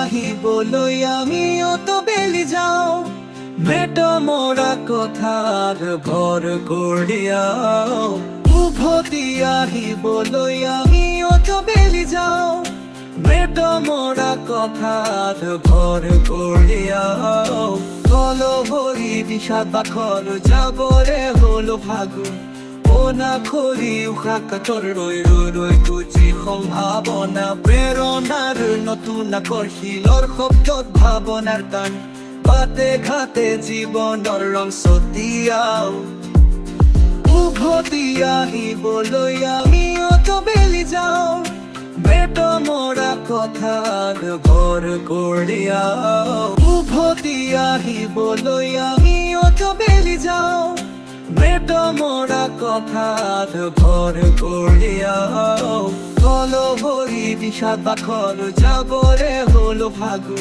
আহিবলৈ আমিও তো বেলি যাওঁ মেট মৰা কথাৰ ভৰ কৰিয়াও উভতি আহিবলৈ আমিও তো বেলি যাওঁ মেট মৰা কথাৰ ভৰ কৰিয়াও কল ভৰি বিষাদ বাখৰ যাবৰে হলো ভাগো না খৰি উশাহ কাতৰ ৰৈ ৰৈ ৰৈ তুজি সম্ভাৱনা প্ৰেৰণাৰ নতুন আকৰ্ষিলৰ শব্দত ভাৱনাৰ টান বাটে ঘাটে জীৱনৰ ৰং ছটিয়াও উভতি আহিবলৈ আমিও তো বেলি যাওঁ মেট মৰা কথাৰ ভৰ কৰিয়াও উভতি আহিবলৈ আমিও তো বেলি যাওঁ মেট মৰা কথাত ভৰ কৰিয়াও কল ভৰি বিষাদ বাখৰ যাবৰে হলো ভাগো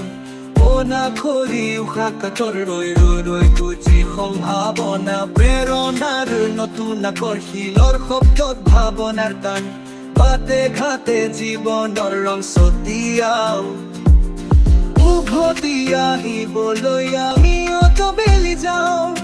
না খৰি উশাহ কাতৰ ৰৈ ৰৈ ৰৈ তুজি সম্ভাৱনা প্ৰেৰণাৰ নতুন আকৰ্ষিলৰ শব্দত ভাৱনাৰ টান বাটে ঘাটে জীৱনৰ ৰং ছটিয়াও উভতি আহিবলৈ আমিও তো বেলি যাওঁ।